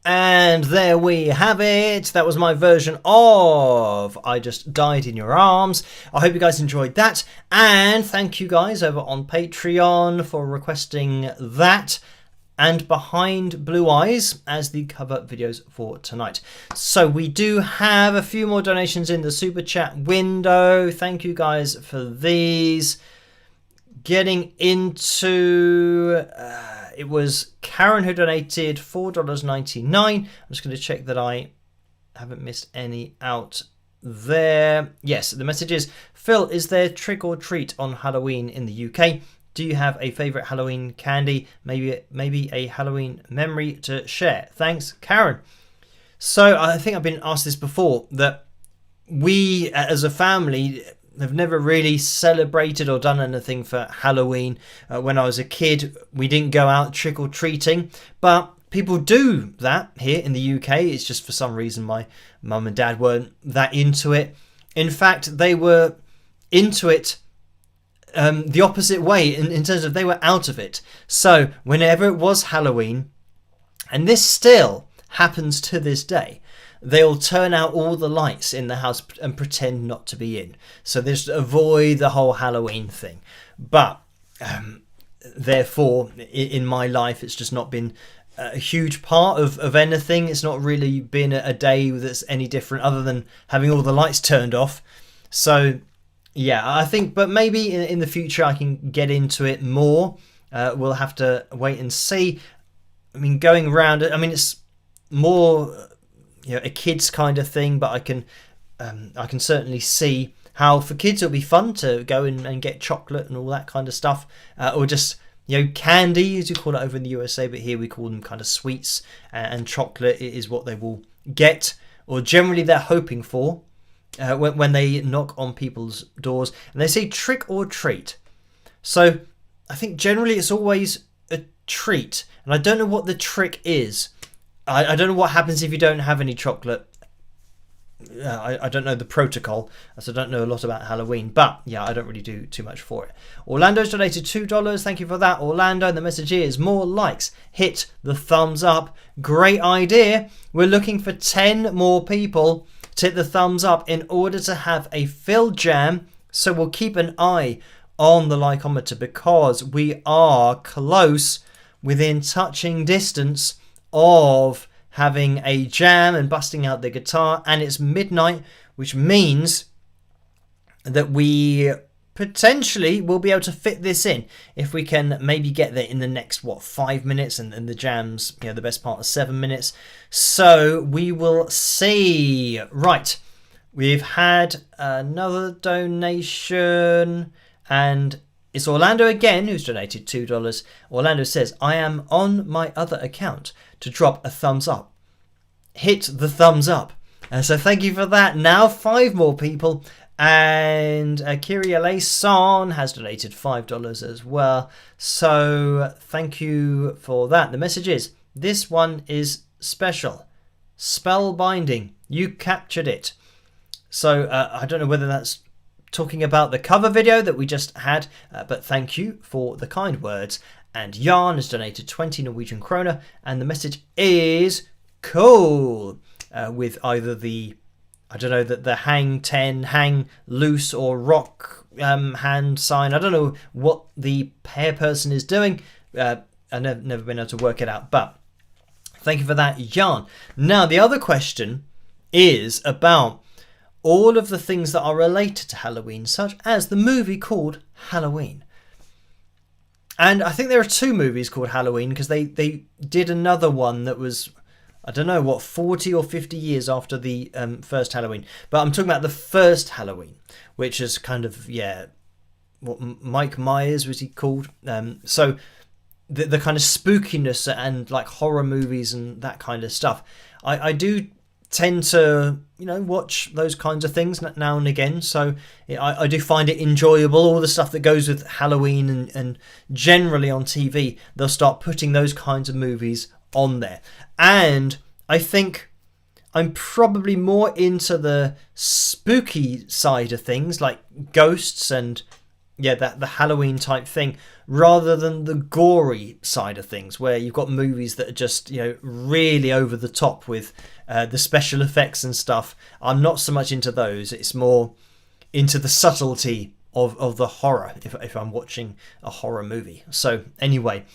And there we have it. That was my version of I Just Died in Your Arms. I hope you guys enjoyed that. And thank you guys over on Patreon for requesting that and Behind Blue Eyes as the cover videos for tonight. So we do have a few more donations in the super chat window. Thank you guys for these. Getting into... it was Karen who donated $4.99. I'm just going to check that I haven't missed any out there. Yes, the message is, Phil, is there trick or treat on Halloween in the UK? Do you have a favourite Halloween candy? Maybe a Halloween memory to share? Thanks, Karen. So I think I've been asked this before, that we as a family have never really celebrated or done anything for Halloween. When I was a kid, we didn't go out trick-or-treating, but people do that here in the UK. It's just for some reason my mum and dad weren't that into it. In fact, they were into it the opposite way, in terms of they were out of it. So whenever it was Halloween, and this still happens to this day, they'll turn out all the lights in the house and pretend not to be in. So they just avoid the whole Halloween thing. But therefore, in my life, it's just not been a huge part of anything. It's not really been a day that's any different other than having all the lights turned off. So yeah, I think, but maybe in the future I can get into it more. We'll have to wait and see. I mean, going around, I mean, it's more... a kids kind of thing, but I can certainly see how for kids it'll be fun to go in and get chocolate and all that kind of stuff, or just candy as you call it over in the USA, but here we call them kind of sweets, and chocolate is what they will get, or generally they're hoping for when they knock on people's doors and they say trick or treat. So I think generally it's always a treat, and I don't know what the trick is. I don't know what happens if you don't have any chocolate. I don't know the protocol, so I don't know a lot about Halloween. But yeah, I don't really do too much for it. Orlando's donated $2. Thank you for that, Orlando. And the message here is more likes. Hit the thumbs up. Great idea. We're looking for 10 more people to hit the thumbs up in order to have a Phil Jam. So we'll keep an eye on the likeometer because we are close, within touching distance of having a jam and busting out the guitar, and it's midnight, which means that we potentially will be able to fit this in if we can maybe get there in the next 5 minutes, and the jam's the best part of 7 minutes. So we will see. Right, we've had another donation, and it's Orlando again who's donated $2. Orlando says, I am on my other account to drop a thumbs up. Hit the thumbs up. So thank you for that. Now 5 more people. And Kyrie Son has donated $5 as well. So thank you for that. The message is, this one is special. Spellbinding. You captured it. So I don't know whether that's talking about the cover video that we just had, but thank you for the kind words. And Jan has donated 20 Norwegian kroner, and the message is cool, with either the the hang 10, hang loose, or rock hand sign. I don't know what the pair person is doing. I've never been able to work it out, but thank you for that, Jan. Now the other question is about all of the things that are related to Halloween, such as the movie called Halloween. And I think there are 2 movies called Halloween, because they did another one that was, 40 or 50 years after the first Halloween. But I'm talking about the first Halloween, which is kind of, what Mike Myers was he called? So the kind of spookiness and like horror movies and that kind of stuff. I do tend to watch those kinds of things now and again, so I do find it enjoyable, all the stuff that goes with Halloween, and generally on TV they'll start putting those kinds of movies on there. And I think I'm probably more into the spooky side of things, like ghosts and yeah, that the Halloween type thing, rather than the gory side of things, where you've got movies that are just, you know, really over the top with the special effects and stuff. I'm not so much into those. It's more into the subtlety of the horror if I'm watching a horror movie. So anyway,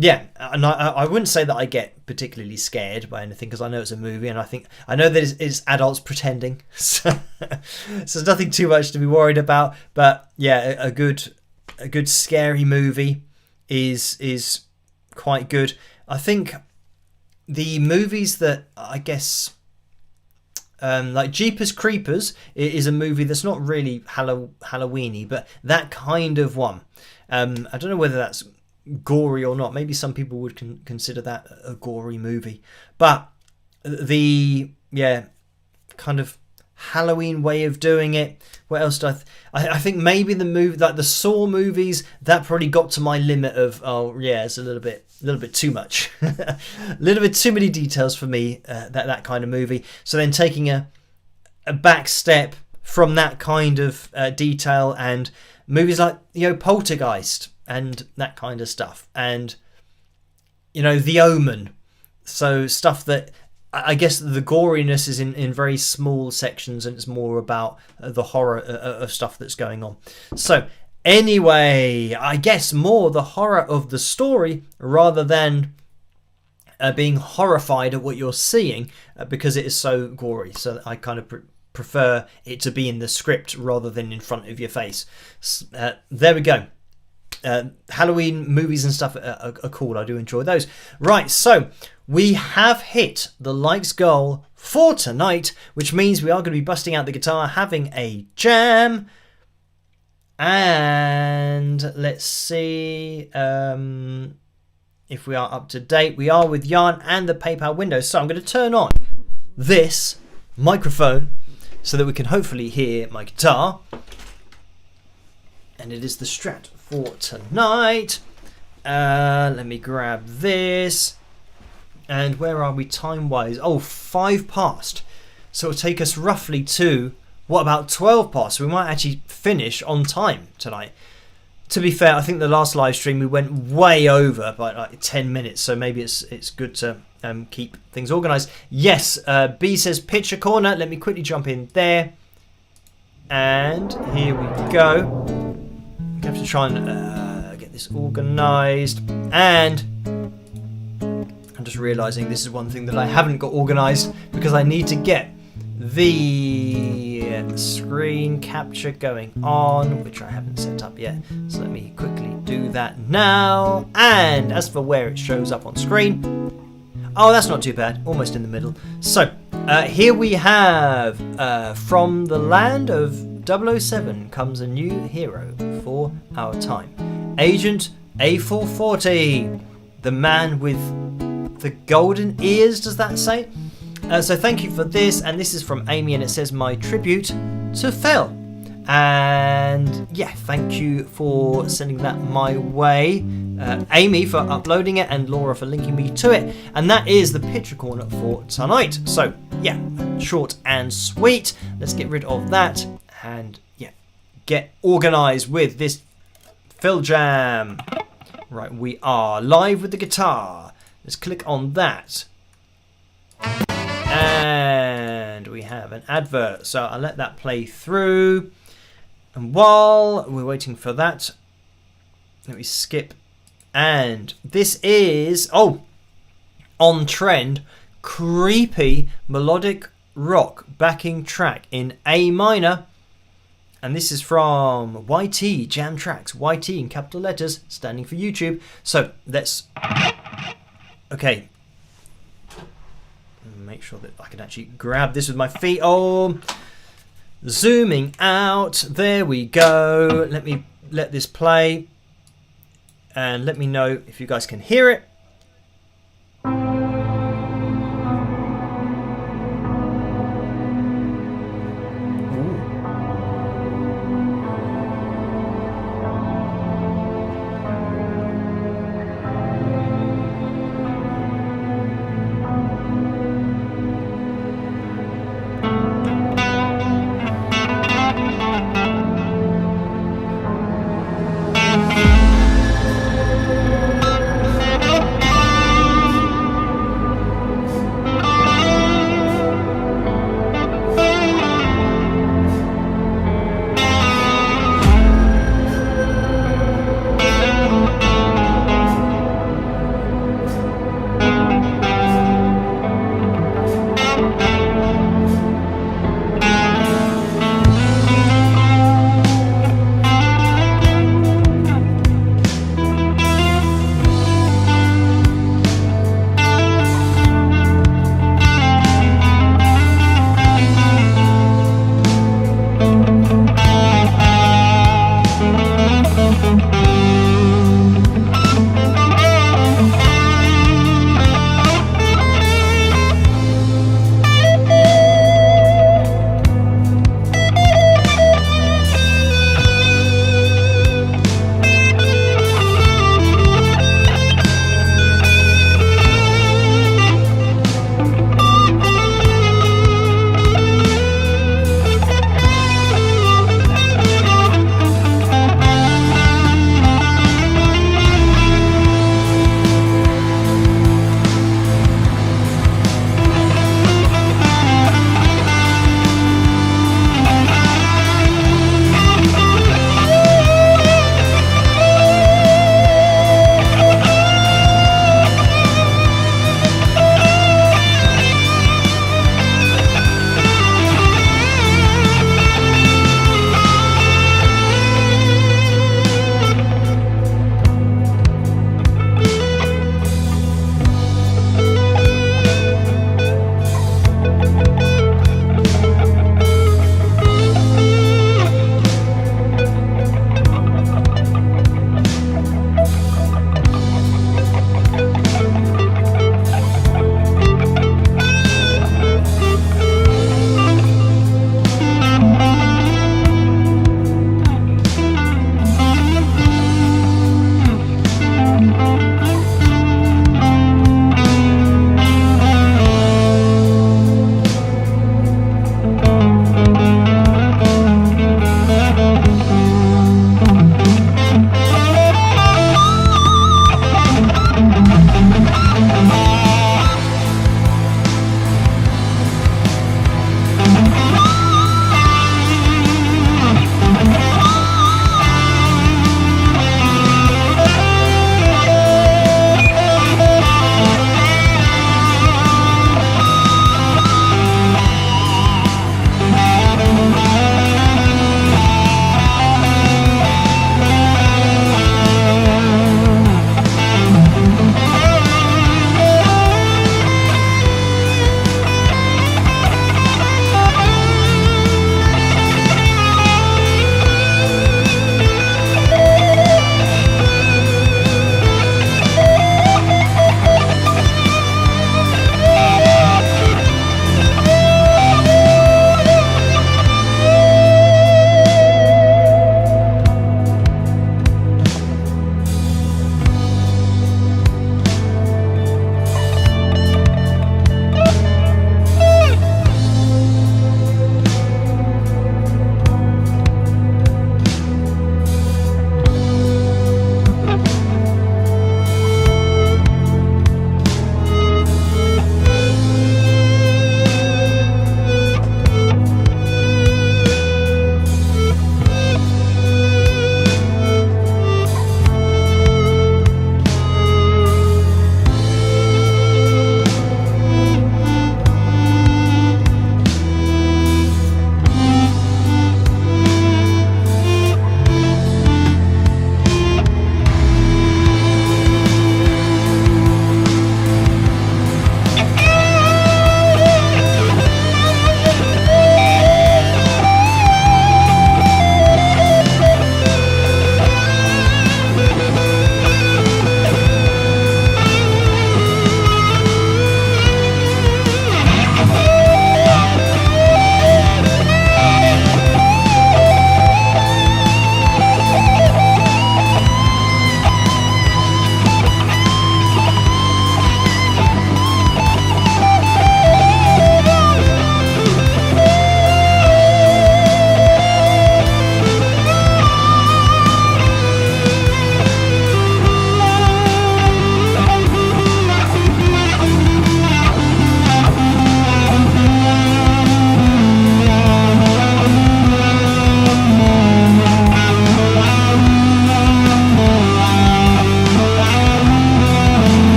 yeah, and I wouldn't say that I get particularly scared by anything, because I know it's a movie, and I know that it's adults pretending, so there's nothing too much to be worried about. But yeah, a good scary movie is quite good. I think the movies that I guess like Jeepers Creepers is a movie that's not really Halloweeny, but that kind of one. I don't know whether that's gory or not. Maybe some people would consider that a gory movie, but the kind of Halloween way of doing it. What else do I think maybe the movie, like the Saw movies, that probably got to my limit of, oh yeah, it's a little bit too much, a little bit too many details for me, that kind of movie. So then taking a back step from that kind of detail, and movies like, you know, Poltergeist and that kind of stuff, and, you know, The Omen. So stuff that, I guess the goriness is in very small sections, and it's more about the horror of stuff that's going on. So anyway, I guess more the horror of the story rather than being horrified at what you're seeing, because it is so gory. So I kind of prefer it to be in the script rather than in front of your face. There we go. Halloween movies and stuff are cool. I do enjoy those. Right, so we have hit the likes goal for tonight, which means we are going to be busting out the guitar, having a jam. And let's see if we are up to date. We are with Yarn and the PayPal window. So I'm going to turn on this microphone so that we can hopefully hear my guitar. And it is the Strat for tonight. Let me grab this. And where are we time-wise? Oh, 5 past. So it'll take us roughly to, what, about 12 past. So we might actually finish on time tonight. To be fair, I think the last live stream we went way over by like 10 minutes. So maybe it's good to keep things organised. Yes, B says picture corner. Let me quickly jump in there. And here we go. I have to try and get this organised. And I'm just realising this is one thing that I haven't got organised, because I need to get the screen capture going on, which I haven't set up yet. So let me quickly do that now. And as for where it shows up on screen, oh, that's not too bad, almost in the middle. So here we have from the land of 007 comes a new hero for our time. Agent A440, the man with the golden ears, does that say? So thank you for this, and this is from Amy, and it says, my tribute to Phil. And yeah, thank you for sending that my way, Amy for uploading it, and Laura for linking me to it. And that is the picture corner for tonight. So yeah, short and sweet. Let's get rid of that and yeah, get organised with this Phil Jam. Right, we are live with the guitar. Let's click on that. And we have an advert. So I'll let that play through. And while we're waiting for that, let me skip. And this is, oh, on trend, creepy melodic rock backing track in A minor. And this is from YT Jam Tracks. YT in capital letters, standing for YouTube. So let's, okay, make sure that I can actually grab this with my feet. Oh, zooming out. There we go. Let me let this play. And let me know if you guys can hear it.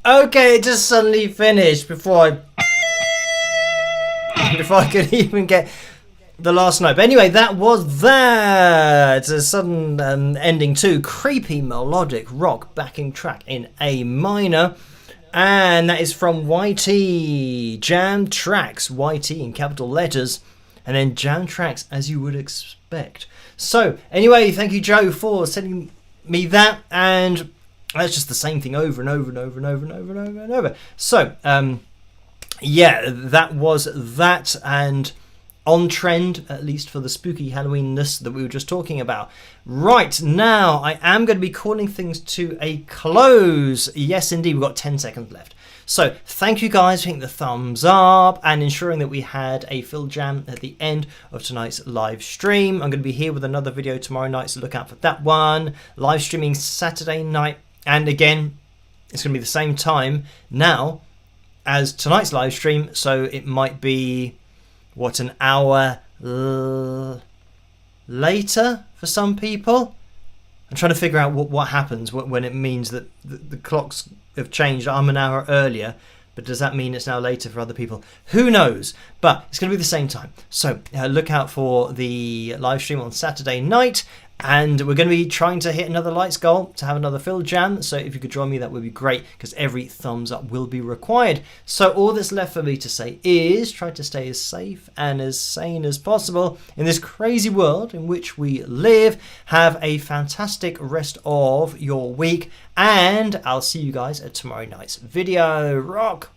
Okay, it just suddenly finished before I could even get the last note. But anyway, that was that. It's a sudden ending to creepy melodic rock backing track in A minor. And that is from YT, Jam Tracks, YT in capital letters, and then Jam Tracks as you would expect. So anyway, thank you, Joe, for sending me that, and that's just the same thing over and over and over and over and over and over and over. So yeah, that was that, and on trend, at least for the spooky Halloweenness that we were just talking about. Right, now I am going to be calling things to a close. Yes, indeed, we've got 10 seconds left. So thank you guys for hitting the thumbs up and ensuring that we had a Phil Jam at the end of tonight's live stream. I'm going to be here with another video tomorrow night, so look out for that one. Live streaming Saturday night, and again, it's going to be the same time now as tonight's live stream, so it might be an hour later for some people. I'm trying to figure out what happens when it means that the clocks have changed. I'm an hour earlier, but does that mean it's now later for other people? Who knows? But it's going to be the same time. So look out for the live stream on Saturday night. And we're going to be trying to hit another lights goal to have another Phil Jam. So if you could join me, that would be great, because every thumbs up will be required. So all that's left for me to say is try to stay as safe and as sane as possible in this crazy world in which we live. Have a fantastic rest of your week, and I'll see you guys at tomorrow night's video. Rock!